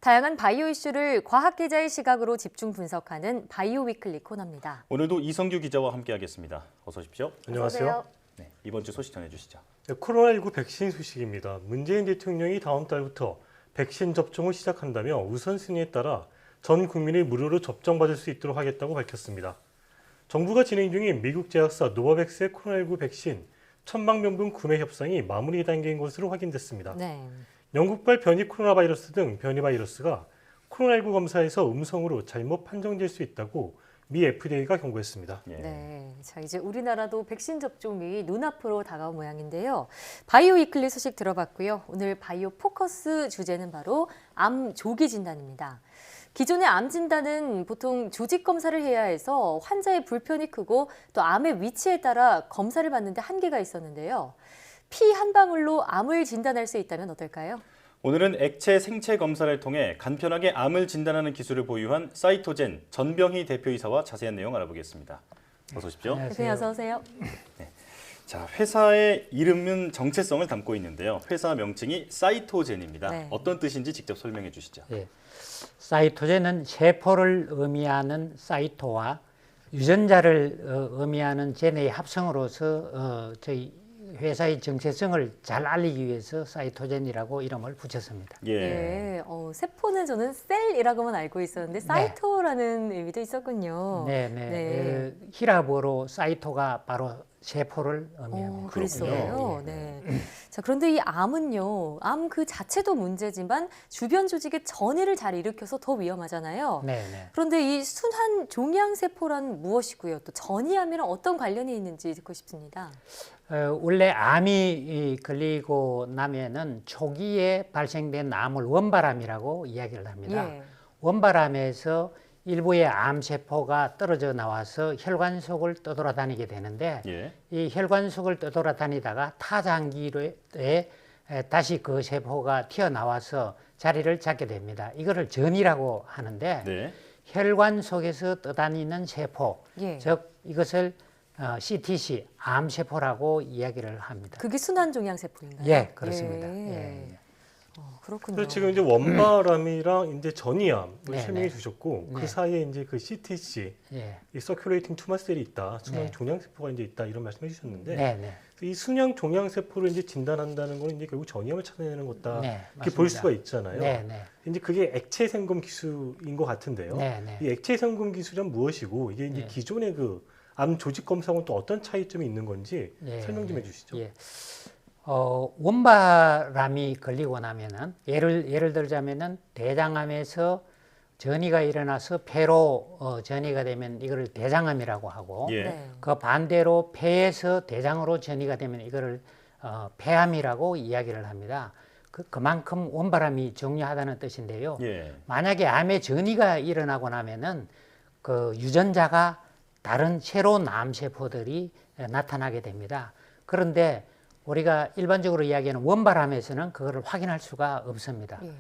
다양한 바이오 이슈를 과학 기자의 시각으로 집중 분석하는 바이오 위클리 코너입니다. 오늘도 이성규 기자와 함께하겠습니다. 어서 오십시오. 안녕하세요. 네, 이번 주 소식 전해주시죠. 네, 코로나19 백신 소식입니다. 문재인 대통령이 다음 달부터 백신 접종을 시작한다며 우선순위에 따라 전 국민이 무료로 접종받을 수 있도록 하겠다고 밝혔습니다. 정부가 진행 중인 미국 제약사 노바백스의 코로나19 백신 1000만 명분 구매 협상이 마무리 단계인 것으로 확인됐습니다. 네. 영국발 변이 코로나 바이러스 등 변이 바이러스가 코로나19 검사에서 음성으로 잘못 판정될 수 있다고 미 FDA가 경고했습니다. 예. 네. 자, 이제 우리나라도 백신 접종이 눈앞으로 다가온 모양인데요. 바이오 위클리 소식 들어봤고요. 오늘 바이오 포커스 주제는 바로 암 조기 진단입니다. 기존의 암 진단은 보통 조직 검사를 해야 해서 환자의 불편이 크고 또 암의 위치에 따라 검사를 받는데 한계가 있었는데요. 피 한 방울로 암을 진단할 수 있다면 어떨까요? 오늘은 액체 생체 검사를 통해 간편하게 암을 진단하는 기술을 보유한 사이토젠 전병희 대표이사와 자세한 내용 알아보겠습니다. 어서 오십시오. 대표님 어서 오세요. 네. 자, 회사의 이름은 정체성을 담고 있는데요. 회사 명칭이 사이토젠입니다. 네. 어떤 뜻인지 직접 설명해 주시죠. 예. 사이토젠은 세포를 의미하는 사이토와 유전자를 의미하는 젠의 합성으로서 저희 회사의 정체성을 잘 알리기 위해서 사이토젠이라고 이름을 붙였습니다. 예. 네, 세포는 저는 셀이라고만 알고 있었는데 사이토라는 의미도 있었군요. 네. 네. 히라보로 사이토가 바로 세포를 의미합니다. 그랬어요. 예. 네. 자, 그런데 이 암은요, 암 그 자체도 문제지만 주변 조직의 전이를 잘 일으켜서 더 위험하잖아요. 네. 그런데 이 순환 종양세포란 무엇이고요? 또 전이암이랑 어떤 관련이 있는지 듣고 싶습니다. 원래 암이 걸리고 나면은 초기에 발생된 암을 원발암이라고 이야기를 합니다. 예. 원발암에서 일부의 암세포가 떨어져 나와서 혈관 속을 떠돌아다니게 되는데 예. 이 혈관 속을 떠돌아다니다가 타장기에 다시 그 세포가 튀어나와서 자리를 잡게 됩니다. 이거를 전이라고 하는데 네. 혈관 속에서 떠다니는 세포, 예. 즉 이것을 CTC, 암세포라고 이야기를 합니다. 그게 순환 종양세포인가요? 예, 그렇습니다. 예. 그렇군요. 그래서 지금 이제 원발암이랑 이제 전이암을 네, 설명해 네. 주셨고 네. 그 사이에 이제 그 CTC, 예. 이 서큘레이팅 투마셀이 있다, 순환 네. 종양세포가 이제 있다 이런 말씀해 주셨는데 네. 이 순환 종양세포를 이제 진단한다는 건 이제 결국 전이암을 찾아내는 거다 네, 이렇게 볼 맞습니다. 수가 있잖아요. 네. 이제 그게 액체 생검 기술인 것 같은데요. 네. 이 액체 생검 기술은 무엇이고 이게 이제 네. 기존의 그 암 조직 검사하고는 또 어떤 차이점이 있는 건지 네, 설명 좀 해주시죠. 예. 원발암이 걸리고 나면은 예를 들자면은 대장암에서 전이가 일어나서 폐로 전이가 되면 이거를 대장암이라고 하고 예. 네. 그 반대로 폐에서 대장으로 전이가 되면 이거를 폐암이라고 이야기를 합니다. 그만큼 원발암이 중요하다는 뜻인데요. 예. 만약에 암의 전이가 일어나고 나면은 그 유전자가 다른 새로운 암세포들이 나타나게 됩니다. 그런데 우리가 일반적으로 이야기하는 원발암에서는 그거를 확인할 수가 없습니다. 예.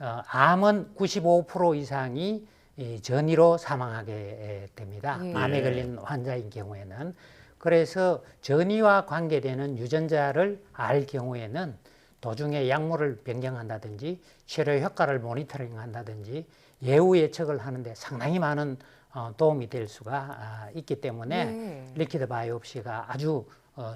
암은 95% 이상이 이 전이로 사망하게 됩니다. 예. 암에 걸린 환자인 경우에는. 그래서 전이와 관계되는 유전자를 알 경우에는 도중에 약물을 변경한다든지 치료 효과를 모니터링한다든지 예후 예측을 하는데 상당히 많은 도움이 될 수가 있기 때문에 네. 리퀴드 바이옵시가 아주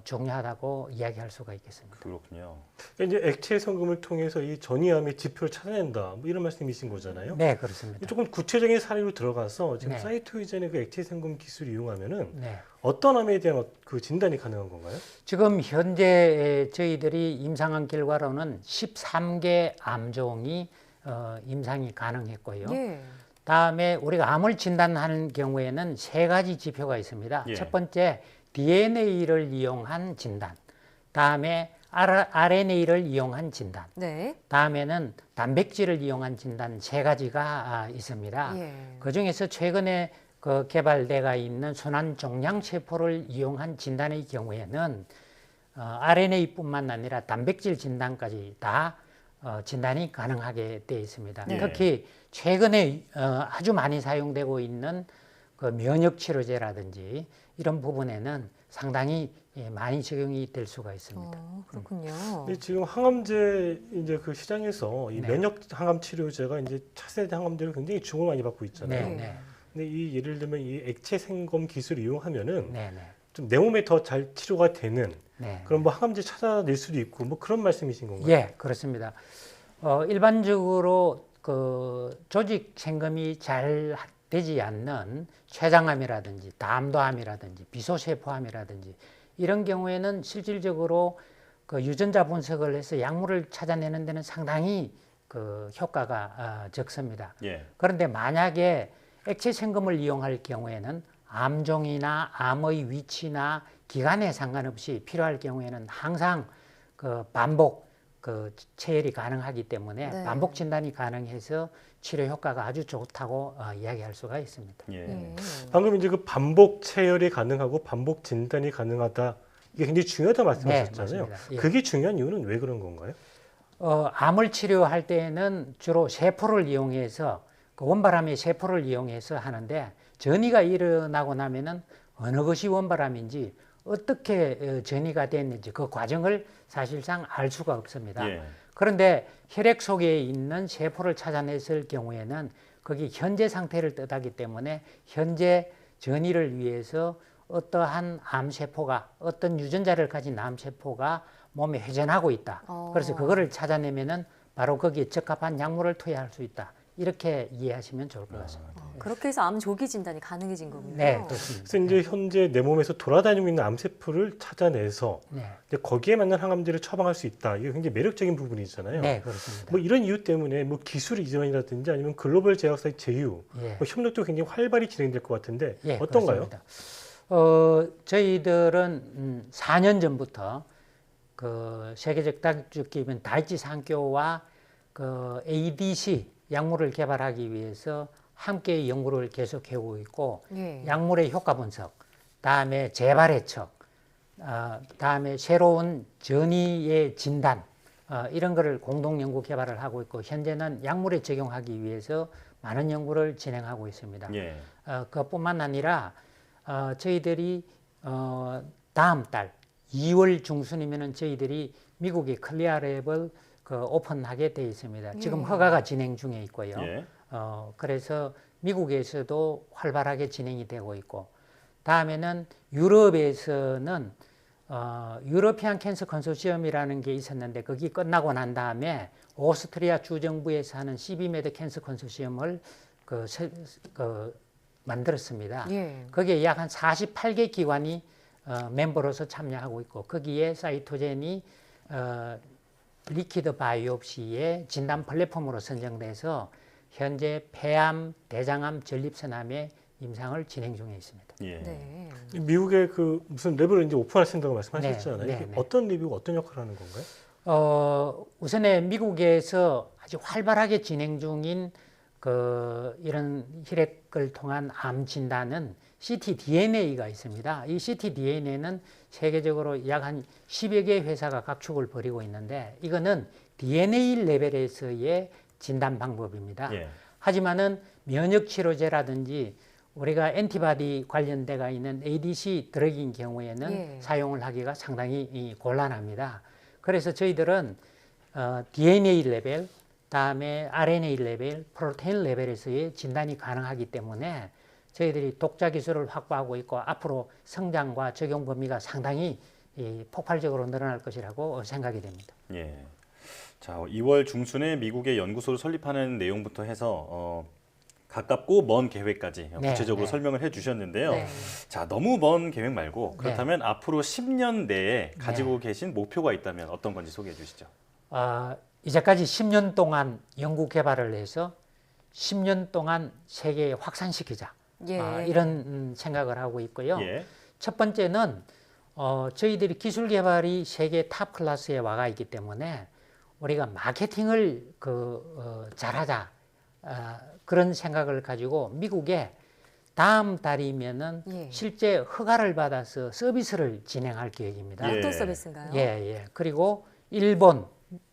중요하다고 이야기할 수가 있겠습니다. 그렇군요. 이제 액체 성금을 통해서 이 전이암의 지표를 찾아낸다 뭐 이런 말씀이신 거잖아요. 네, 그렇습니다. 조금 구체적인 사례로 들어가서 지금 네. 사이토이젠의 그 액체 생검 기술을 이용하면은 네. 어떤 암에 대한 그 진단이 가능한 건가요? 지금 현재 저희들이 임상한 결과로는 13개 암종이 임상이 가능했고요. 예. 다음에 우리가 암을 진단하는 경우에는 3가지 지표가 있습니다. 예. 첫 번째 DNA를 이용한 진단, 다음에 RNA를 이용한 진단, 네. 다음에는 단백질을 이용한 진단 3가지가 있습니다. 예. 그 중에서 최근에 개발되어 있는 순환 종양세포를 이용한 진단의 경우에는 RNA뿐만 아니라 단백질 진단까지 다 진단이 가능하게 되어 있습니다. 네. 특히 최근에 아주 많이 사용되고 있는 그 면역 치료제라든지 이런 부분에는 상당히 많이 적용이 될 수가 있습니다. 그렇군요. 근데 지금 항암제 이제 그 시장에서 이 네. 면역 항암 치료제가 이제 차세대 항암제로 굉장히 주목을 많이 받고 있잖아요. 네, 네, 근데 이 예를 들면 이 액체 생검 기술을 이용하면은 네, 네, 좀 내 몸에 더 잘 치료가 되는 네. 그런 뭐 항암제 찾아낼 수도 있고 뭐 그런 말씀이신 건가요? 예, 그렇습니다. 일반적으로 그 조직 생검이 잘 되지 않는 췌장암이라든지 담도암이라든지 비소세포암이라든지 이런 경우에는 실질적으로 그 유전자 분석을 해서 약물을 찾아내는 데는 상당히 그 효과가 적습니다. 예. 그런데 만약에 액체 생검을 이용할 경우에는 암종이나 암의 위치나 기간에 상관없이 필요할 경우에는 항상 그 반복 그 체열이 가능하기 때문에 네. 반복 진단이 가능해서 치료 효과가 아주 좋다고 이야기할 수가 있습니다. 예. 예. 방금 이제 그 반복 체열이 가능하고 반복 진단이 가능하다 이게 굉장히 중요하다 말씀하셨잖아요. 네, 맞습니다. 예. 그게 중요한 이유는 왜 그런 건가요? 암을 치료할 때에는 주로 세포를 이용해서 그 원바람의 세포를 이용해서 하는데 전이가 일어나고 나면은 어느 것이 원바람인지 어떻게 전이가 됐는지 그 과정을 사실상 알 수가 없습니다. 예. 그런데 혈액 속에 있는 세포를 찾아냈을 경우에는 거기 현재 상태를 뜻하기 때문에 현재 전이를 위해서 어떠한 암세포가 어떤 유전자를 가진 암세포가 몸에 회전하고 있다. 그래서 그거를 찾아내면은 바로 거기에 적합한 약물을 투여할 수 있다. 이렇게 이해하시면 좋을 것 같습니다. 그렇게 해서 암 조기 진단이 가능해진 거군요. 네, 그렇습니다. 그래서 이제 현재 내 몸에서 돌아다니고 있는 암세포를 찾아내서 네, 이제 거기에 맞는 항암제를 처방할 수 있다. 이게 굉장히 매력적인 부분이잖아요. 네, 그렇습니다. 뭐 이런 이유 때문에 뭐 기술 이전이라든지 아니면 글로벌 제약사의 제휴, 예. 뭐 협력도 굉장히 활발히 진행될 것 같은데 예, 어떤가요? 그렇습니다. 저희들은 4년 전부터 그 세계적 다국적기업인 다이치 산교와 그 ADC 약물을 개발하기 위해서 함께 연구를 계속하고 있고 예. 약물의 효과 분석, 다음에 재발 해석, 다음에 새로운 전이의 진단 이런 거를 공동 연구 개발을 하고 있고 현재는 약물에 적용하기 위해서 많은 연구를 진행하고 있습니다. 예. 그것뿐만 아니라 저희들이 다음 달 2월 중순이면은 저희들이 미국의 클리어랩을 그 오픈하게 돼 있습니다. 지금 허가가 진행 중에 있고요. 예. 그래서 미국에서도 활발하게 진행이 되고 있고 다음에는 유럽에서는 유러피안 캔서 컨소시엄이라는 게 있었는데 거기 끝나고 난 다음에 오스트리아 주정부에서 하는 시비메드 캔서 컨소시엄을 만들었습니다. 예. 거기에 약 한 48개 기관이 멤버로서 참여하고 있고 거기에 사이토젠이 리퀴드 바이옵시의 진단 플랫폼으로 선정돼서 현재 폐암, 대장암, 전립선암의 임상을 진행 중에 있습니다. 예. 네. 미국의 그 무슨 랩을 이제 오픈하신다고 말씀하셨잖아요. 네, 이게 네. 어떤 랩이고 어떤 역할을 하는 건가요? 우선에 미국에서 아주 활발하게 진행 중인 이런 혈액을 통한 암 진단은 ctDNA가 있습니다. 이 ctDNA는 세계적으로 약 한 10여 개 회사가 각축을 벌이고 있는데 이거는 DNA 레벨에서의 진단 방법입니다. 예. 하지만은 면역 치료제라든지 우리가 엔티바디 관련돼가 있는 ADC 드럭인 경우에는 예. 사용을 하기가 상당히 곤란합니다. 그래서 저희들은 DNA 레벨, 다음에 RNA 레벨, 프로테인 레벨에서의 진단이 가능하기 때문에 저희들이 독자 기술을 확보하고 있고 앞으로 성장과 적용 범위가 상당히 폭발적으로 늘어날 것이라고 생각이 됩니다. 예. 자, 2월 중순에 미국의 연구소를 설립하는 내용부터 해서 가깝고 먼 계획까지 네, 구체적으로 네. 설명을 해주셨는데요. 네. 자, 너무 먼 계획 말고 그렇다면 앞으로 10년 내에 가지고 계신 목표가 있다면 어떤 건지 소개해 주시죠. 이제까지 10년 동안 연구 개발을 해서 10년 동안 세계에 확산시키자. 예. 이런 생각을 하고 있고요. 예. 첫 번째는 저희들이 기술 개발이 세계 탑 클래스에 와가 있기 때문에 우리가 마케팅을 잘하자 그런 생각을 가지고 미국에 다음 달이면은 예. 실제 허가를 받아서 서비스를 진행할 계획입니다. 예. 어떤 서비스인가요? 예. 그리고 일본,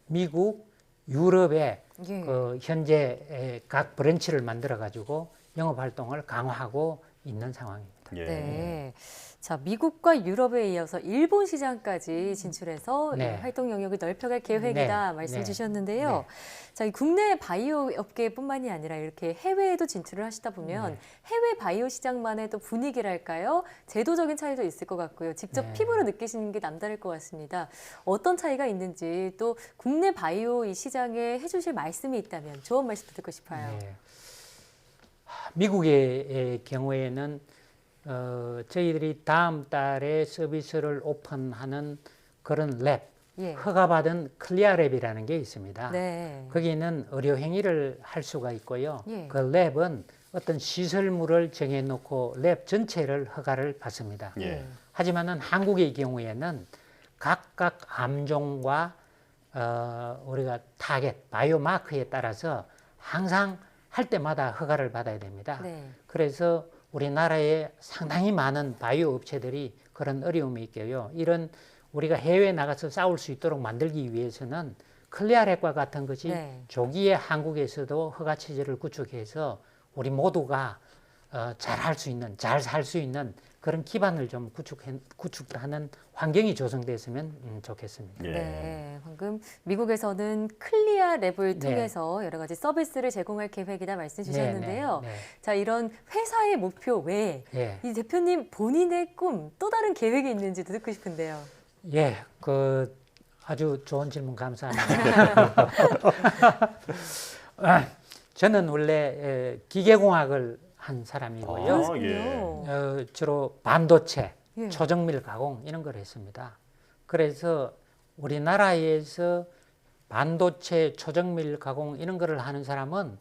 미국, 유럽에 예. 현재 각 브랜치를 만들어 가지고 영업 활동을 강화하고 있는 상황입니다. 예. 네. 자, 미국과 유럽에 이어서 일본 시장까지 진출해서 네. 이 활동 영역을 넓혀갈 계획이다 네. 말씀 네. 주셨는데요. 네. 자, 이 국내 바이오 업계뿐만이 아니라 이렇게 해외에도 진출을 하시다 보면 네. 해외 바이오 시장만의 또 분위기랄까요? 제도적인 차이도 있을 것 같고요. 직접 네. 피부로 느끼시는 게 남다를 것 같습니다. 어떤 차이가 있는지 또 국내 바이오 이 시장에 해주실 말씀이 있다면 좋은 말씀 듣고 싶어요. 네. 미국의 경우에는 저희들이 다음 달에 서비스를 오픈하는 그런 랩, 예. 허가받은 클리어랩이라는 게 있습니다. 네. 거기는 의료 행위를 할 수가 있고요. 예. 그 랩은 어떤 시설물을 정해놓고 랩 전체를 허가를 받습니다. 예. 하지만은 한국의 경우에는 각각 암종과 우리가 타겟, 바이오 마크에 따라서 항상 할 때마다 허가를 받아야 됩니다. 네. 그래서 우리나라에 상당히 많은 바이오 업체들이 그런 어려움이 있고요. 이런 우리가 해외에 나가서 싸울 수 있도록 만들기 위해서는 클리어랩과 같은 것이 네. 조기에 한국에서도 허가 체제를 구축해서 우리 모두가 잘 할 수 있는, 잘 살 수 있는 그런 기반을 좀 구축하는 환경이 조성됐으면 좋겠습니다. 예. 네, 방금 미국에서는 클리어 랩을 네. 통해서 여러 가지 서비스를 제공할 계획이다 말씀 주셨는데요. 네, 자, 이런 회사의 목표 외에 네. 이 대표님 본인의 꿈, 또 다른 계획이 있는지도 듣고 싶은데요. 예, 그 아주 좋은 질문 감사합니다. 저는 원래 기계공학을 한 사람이고요. 아, 예. 그렇군요. 주로 반도체, 예. 초정밀 가공 이런 걸 했습니다. 그래서 우리나라에서 반도체, 초정밀 가공 이런 거를 하는 사람은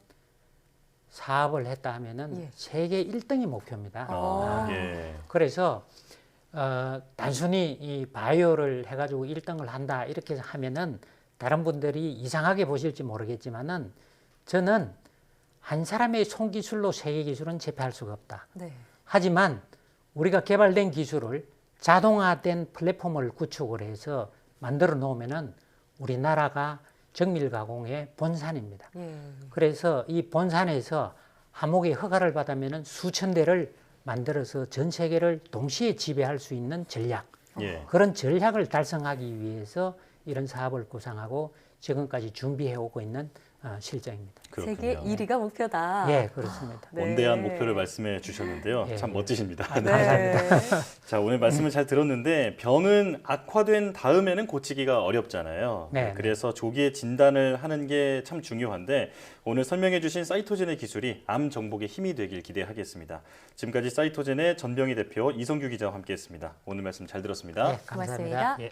사업을 했다 하면은 예. 세계 1등이 목표입니다. 아. 예. 그래서 단순히 이 바이오를 해가지고 1등을 한다 이렇게 하면은 다른 분들이 이상하게 보실지 모르겠지만은 저는 한 사람의 손기술로 세계 기술은 제패할 수가 없다. 네. 하지만 우리가 개발된 기술을 자동화된 플랫폼을 구축을 해서 만들어 놓으면은 우리나라가 정밀 가공의 본산입니다. 예. 그래서 이 본산에서 한목의 허가를 받으면은 수천 대를 만들어서 전 세계를 동시에 지배할 수 있는 전략, 예. 그런 전략을 달성하기 위해서 이런 사업을 구상하고 지금까지 준비해 오고 있는 실정입니다. 세계 그렇군요. 1위가 목표다. 예, 그렇습니다. 네. 원대한 목표를 말씀해 주셨는데요. 예, 참 예. 멋지십니다. 네. 자, 오늘 말씀을 잘 들었는데 병은 악화된 다음에는 고치기가 어렵잖아요. 네, 그래서 조기에 진단을 하는 게 참 중요한데 오늘 설명해 주신 사이토젠의 기술이 암 정복의 힘이 되길 기대하겠습니다. 지금까지 사이토젠의 전병희 대표 이성규 기자와 함께했습니다. 오늘 말씀 잘 들었습니다. 예, 감사합니다. 고맙습니다. 예.